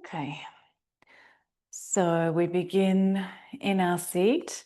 Okay, so we begin in our seat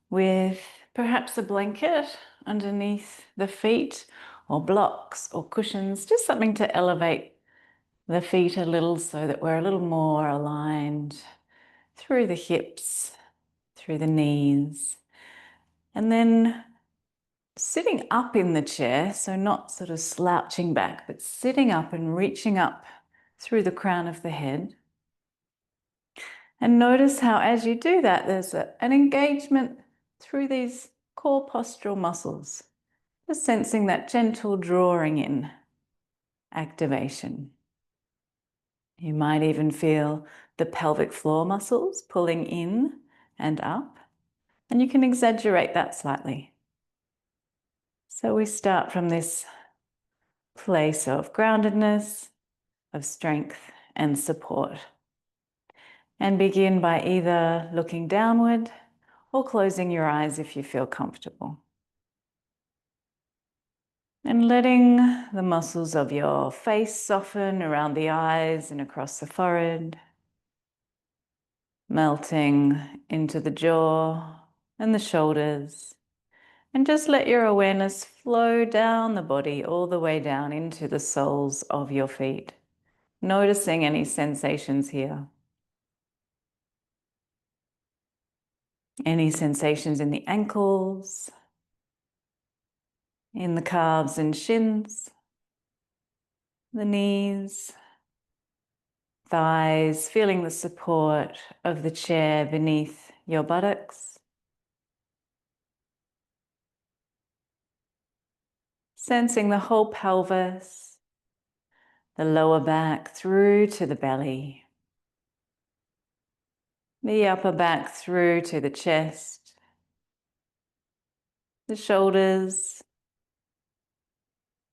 with perhaps a blanket underneath the feet or blocks or cushions, just something to elevate the feet a little so that we're a little more aligned through the hips, through the knees. And then sitting up in the chair, so not sort of slouching back, but sitting up and reaching up through the crown of the head. And notice how as you do that, there's an engagement through these core postural muscles, just sensing that gentle drawing in activation. You might even feel the pelvic floor muscles pulling in and up, and you can exaggerate that slightly. So we start from this place of groundedness, of strength and support, and begin by either looking downward or closing your eyes if you feel comfortable. And letting the muscles of your face soften around the eyes and across the forehead, melting into the jaw and the shoulders. And just let your awareness flow down the body, all the way down into the soles of your feet, noticing any sensations here. Any sensations in the ankles, in the calves and shins, the knees, thighs, feeling the support of the chair beneath your buttocks. Sensing the whole pelvis, the lower back through to the belly, the upper back through to the chest, the shoulders,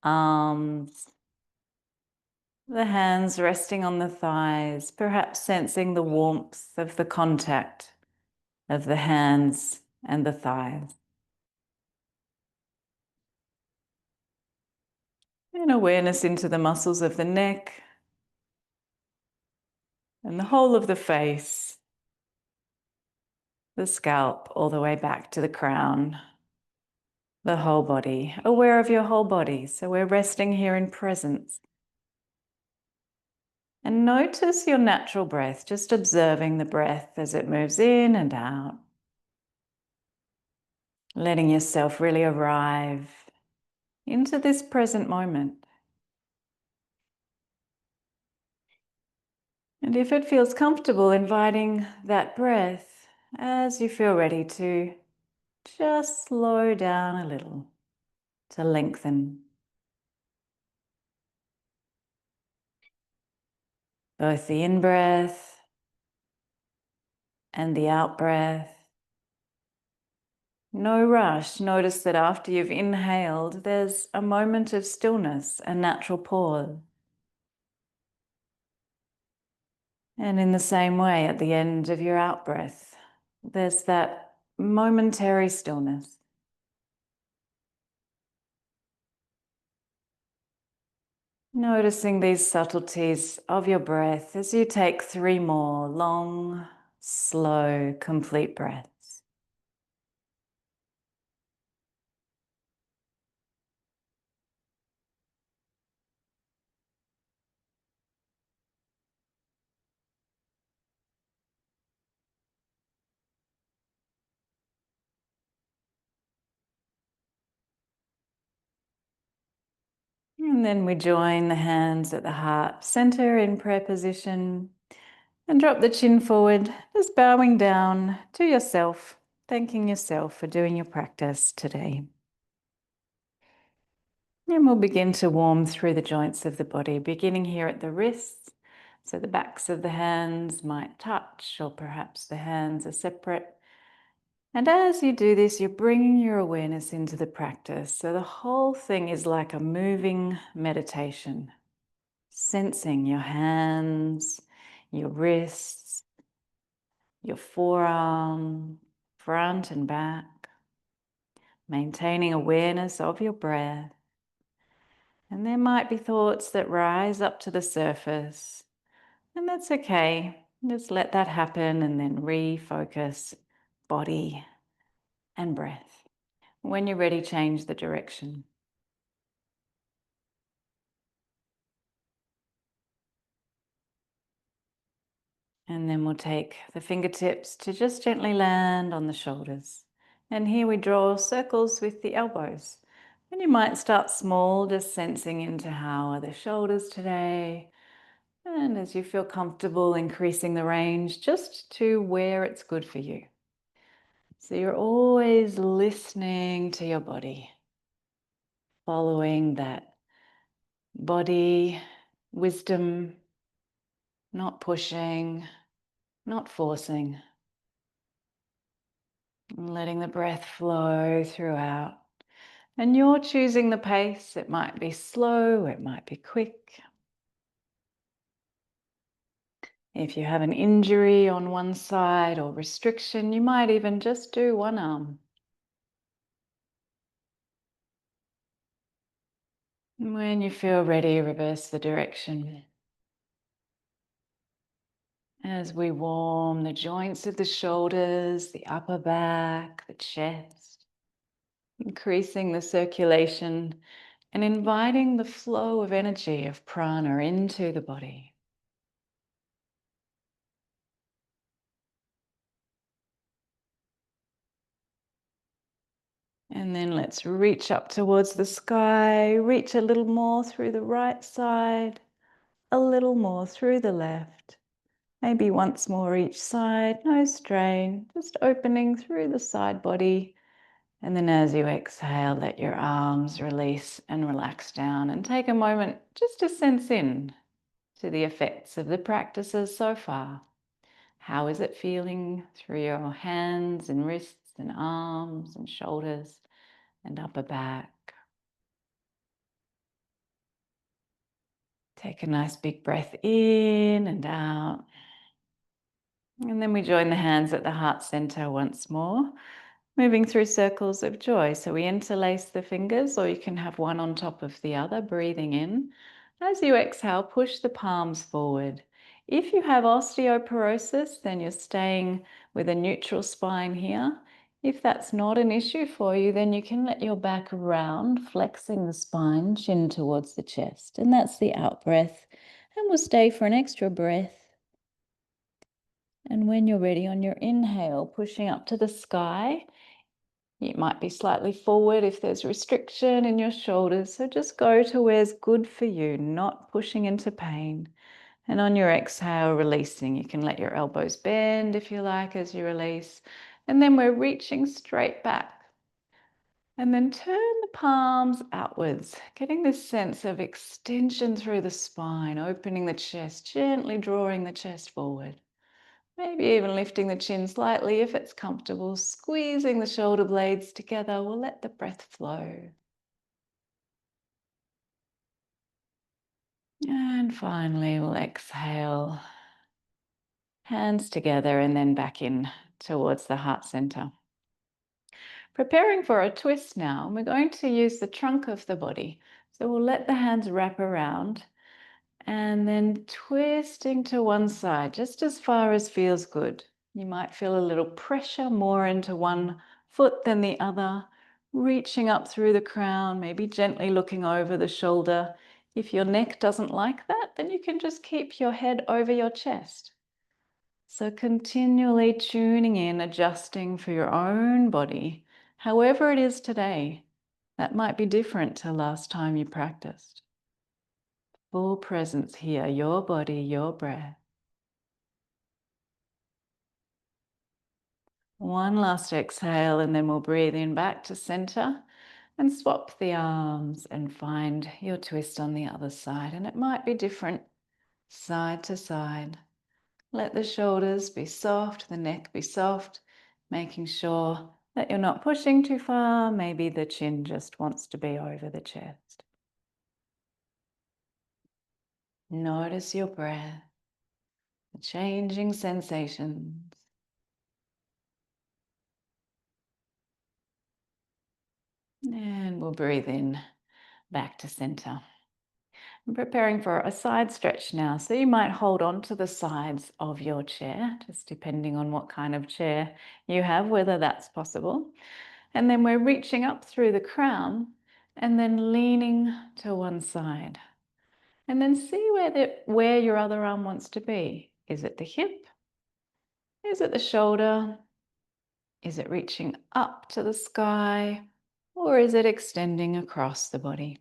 arms, the hands resting on the thighs, perhaps sensing the warmth of the contact of the hands and the thighs. And awareness into the muscles of the neck and the whole of the face, the scalp all the way back to the crown, the whole body, aware of your whole body. So we're resting here in presence. And notice your natural breath, just observing the breath as it moves in and out. Letting yourself really arrive into this present moment. And if it feels comfortable, inviting that breath as you feel ready to just slow down a little, to lengthen. Both the in-breath and the out-breath. No rush. Notice that after you've inhaled, there's a moment of stillness, a natural pause. And in the same way, at the end of your out-breath, there's that momentary stillness. Noticing these subtleties of your breath as you take 3 more long, slow, complete breaths. And then we join the hands at the heart center in prayer position and drop the chin forward, just bowing down to yourself, thanking yourself for doing your practice today. And we'll begin to warm through the joints of the body, beginning here at the wrists. So the backs of the hands might touch, or perhaps the hands are separate. And as you do this, you're bringing your awareness into the practice. So the whole thing is like a moving meditation, sensing your hands, your wrists, your forearm, front and back, maintaining awareness of your breath. And there might be thoughts that rise up to the surface, And that's okay. Just let that happen and then refocus body and breath. When you're ready, change the direction. And then we'll take the fingertips to just gently land on the shoulders. And here we draw circles with the elbows. And you might start small, just sensing into how are the shoulders today. And as you feel comfortable, increasing the range just to where it's good for you. So you're always listening to your body, following that body wisdom, not pushing, not forcing. Letting the breath flow throughout. And you're choosing the pace. It might be slow, it might be quick. If you have an injury on one side or restriction, you might even just do one arm. When you feel ready, reverse the direction. As we warm the joints of the shoulders, the upper back, the chest, increasing the circulation and inviting the flow of energy of prana into the body. And then let's reach up towards the sky, reach a little more through the right side, a little more through the left. Maybe once more each side, no strain, just opening through the side body. And then as you exhale, let your arms release and relax down and take a moment just to sense in to the effects of the practices so far. How is it feeling through your hands and wrists and arms and shoulders and upper back? Take a nice big breath in and out. And then we join the hands at the heart center once more, moving through circles of joy. So we interlace the fingers, or you can have one on top of the other, breathing in. As you exhale, push the palms forward. If you have osteoporosis, then you're staying with a neutral spine here. If that's not an issue for you, then you can let your back round, flexing the spine, chin towards the chest. And that's the out breath. And we'll stay for an extra breath. And when you're ready on your inhale, pushing up to the sky, you might be slightly forward if there's restriction in your shoulders. So just go to where's good for you, not pushing into pain. And on your exhale, releasing. You can let your elbows bend if you like as you release. And then we're reaching straight back. And then turn the palms outwards, getting this sense of extension through the spine, opening the chest, gently drawing the chest forward. Maybe even lifting the chin slightly if it's comfortable, squeezing the shoulder blades together. We'll let the breath flow. And finally, we'll exhale. Hands together and then back in towards the heart center. Preparing for a twist now, we're going to use the trunk of the body. So we'll let the hands wrap around and then twisting to one side, just as far as feels good. You might feel a little pressure more into one foot than the other, reaching up through the crown, maybe gently looking over the shoulder. If your neck doesn't like that, then you can just keep your head over your chest. So continually tuning in, adjusting for your own body, however it is today. That might be different to last time you practiced. Full presence here, your body, your breath. One last exhale, and then we'll breathe in back to center and swap the arms and find your twist on the other side. And it might be different side to side. Let the shoulders be soft, the neck be soft, making sure that you're not pushing too far. Maybe the chin just wants to be over the chest. Notice your breath, the changing sensations. And we'll breathe in back to center. I'm preparing for a side stretch now. So you might hold on to the sides of your chair, just depending on what kind of chair you have, whether that's possible. And then we're reaching up through the crown and then leaning to one side. And then see where your other arm wants to be. Is it the hip? Is it the shoulder? Is it reaching up to the sky? Or is it extending across the body?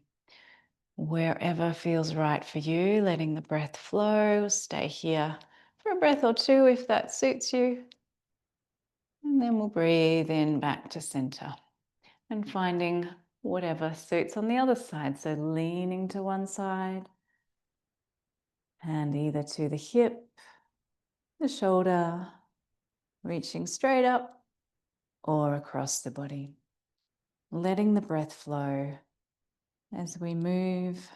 Wherever feels right for you, letting the breath flow. Stay here for a breath or two if that suits you. And then we'll breathe in back to center and finding whatever suits on the other side. So leaning to one side and either to the hip, the shoulder, reaching straight up or across the body. Letting the breath flow as we move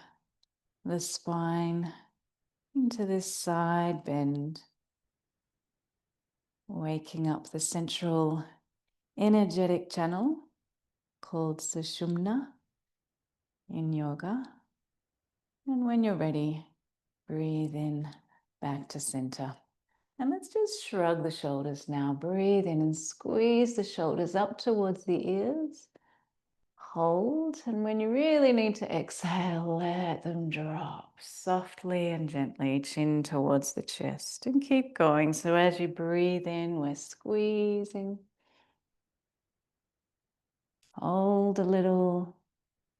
the spine into this side bend, waking up the central energetic channel called Sushumna in yoga. And when you're ready, breathe in back to center. And let's just shrug the shoulders now. Breathe in and squeeze the shoulders up towards the ears. Hold, and when you really need to exhale, let them drop softly and gently, chin towards the chest, and keep going. So as you breathe in, we're squeezing. Hold a little,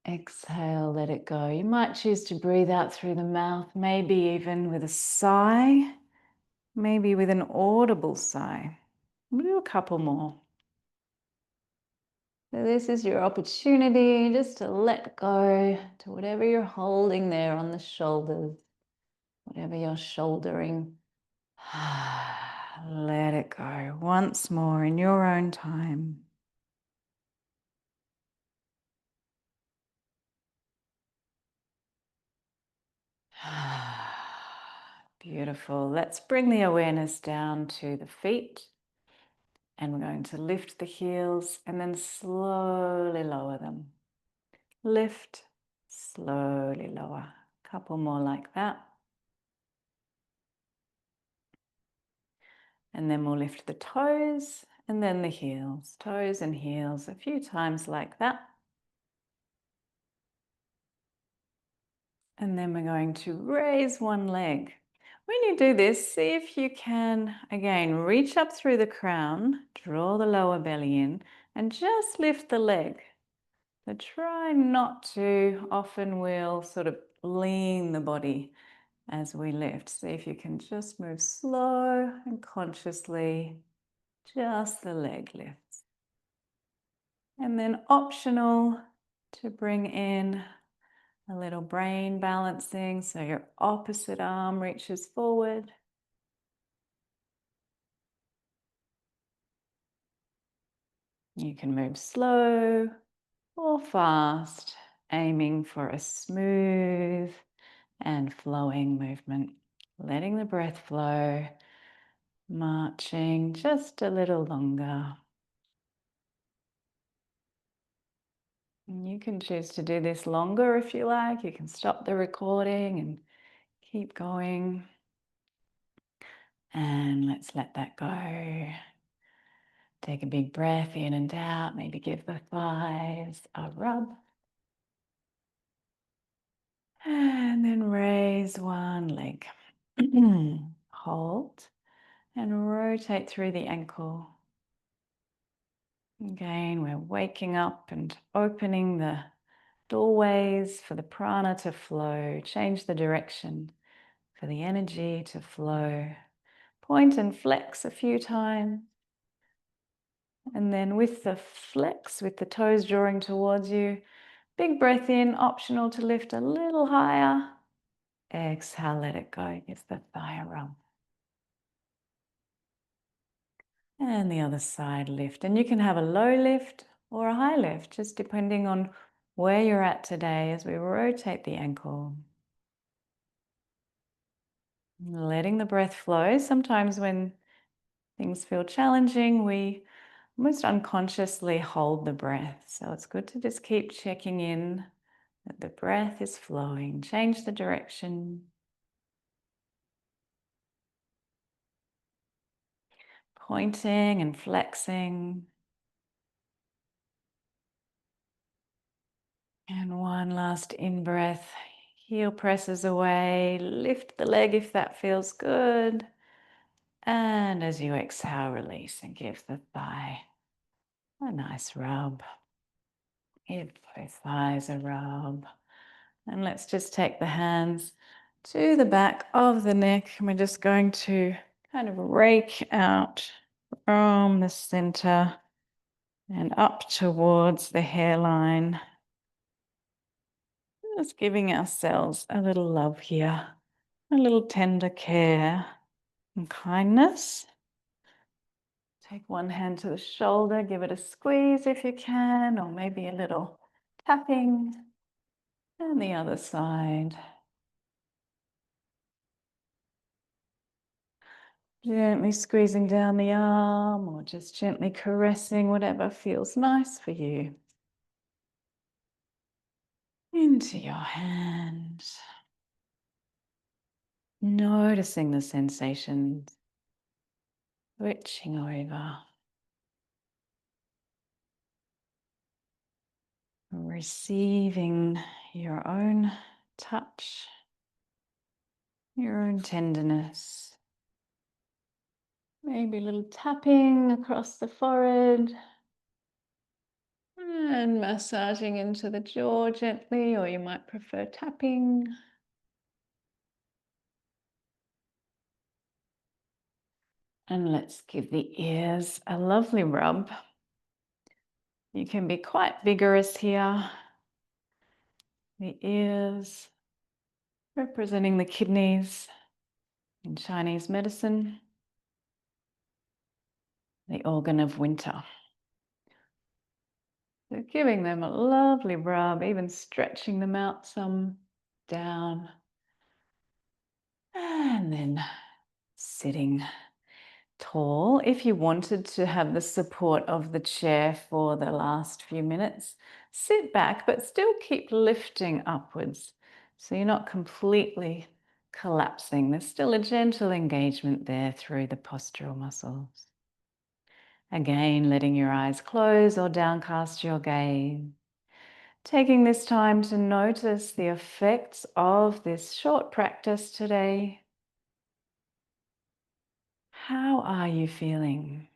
exhale, let it go. You might choose to breathe out through the mouth, maybe even with a sigh, maybe with an audible sigh. We'll do a couple more. So this is your opportunity just to let go to whatever you're holding there on the shoulders, whatever you're shouldering. Let it go once more in your own time. Beautiful. Let's bring the awareness down to the feet. And we're going to lift the heels and then slowly lower them. Lift, slowly lower. A couple more like that. And then we'll lift the toes and then the heels. Toes and heels a few times like that. And then we're going to raise one leg. When you do this, see if you can, again, reach up through the crown, draw the lower belly in, and just lift the leg. So try not to. Often we'll sort of lean the body as we lift. See if you can just move slow and consciously, just the leg lifts. And then optional to bring in a little brain balancing, so your opposite arm reaches forward. You can move slow or fast, aiming for a smooth and flowing movement. Letting the breath flow, marching just a little longer. And you can choose to do this longer if you like. You can stop the recording and keep going. And let's let that go. Take a big breath in and out. Maybe give the thighs a rub. And then raise one leg. Hold and rotate through the ankle. Again, we're waking up and opening the doorways for the prana to flow. Change the direction for the energy to flow. Point and flex a few times. And then with the flex, with the toes drawing towards you, big breath in, optional to lift a little higher. Exhale, let it go. Give the thigh a rub. And the other side, lift. And you can have a low lift or a high lift, just depending on where you're at today as we rotate the ankle. Letting the breath flow. Sometimes when things feel challenging, we almost unconsciously hold the breath. So it's good to just keep checking in that the breath is flowing. Change the direction. Pointing and flexing. And one last in-breath. Heel presses away. Lift the leg if that feels good. And as you exhale, release and give the thigh a nice rub. Give both thighs a rub. And let's just take the hands to the back of the neck. And we're just going to kind of rake out from the center and up towards the hairline. Just giving ourselves a little love here, a little tender care and kindness. Take one hand to the shoulder, give it a squeeze if you can, or maybe a little tapping. And the other side. Gently squeezing down the arm or just gently caressing whatever feels nice for you. Into your hand. Noticing the sensations. Switching over. Receiving your own touch, your own tenderness. Maybe a little tapping across the forehead and massaging into the jaw gently, or you might prefer tapping. And let's give the ears a lovely rub. You can be quite vigorous here. The ears representing the kidneys in Chinese medicine, the organ of winter. So giving them a lovely rub, even stretching them out some down. And then sitting tall. If you wanted to have the support of the chair for the last few minutes, sit back, but still keep lifting upwards. So you're not completely collapsing. There's still a gentle engagement there through the postural muscles. Again, letting your eyes close or downcast your gaze. Taking this time to notice the effects of this short practice today. How are you feeling?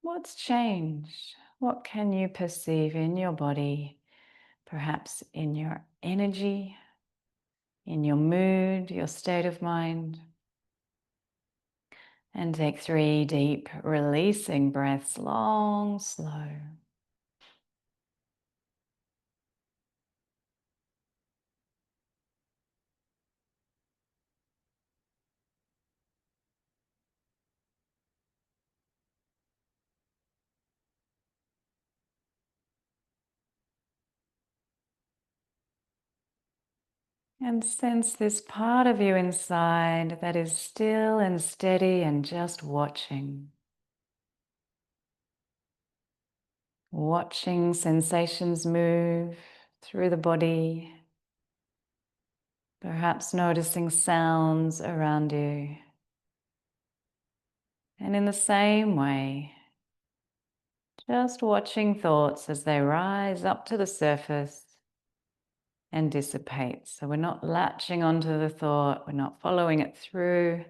What's changed? What can you perceive in your body, perhaps in your energy, in your mood, your state of mind? And take 3 deep releasing breaths, long, slow. And sense this part of you inside that is still and steady and just watching. Watching sensations move through the body. Perhaps noticing sounds around you. And in the same way, just watching thoughts as they rise up to the surface and dissipate. So we're not latching onto the thought, we're not following it through.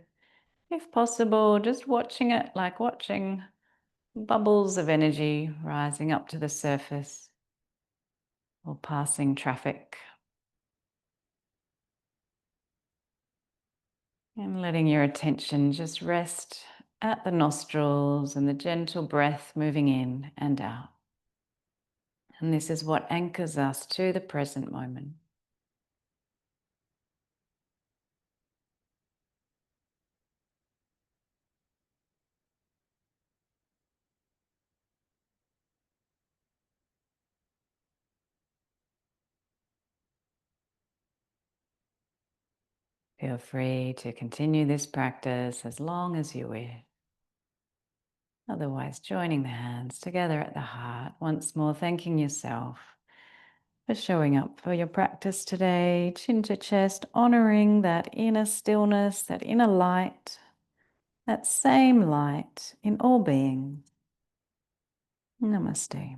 If possible, just watching it like watching bubbles of energy rising up to the surface or passing traffic. And letting your attention just rest at the nostrils and the gentle breath moving in and out. And this is what anchors us to the present moment. Feel free to continue this practice as long as you wish. Otherwise, joining the hands together at the heart, once more thanking yourself for showing up for your practice today. Chin to chest, honoring that inner stillness, that inner light, that same light in all beings. Namaste.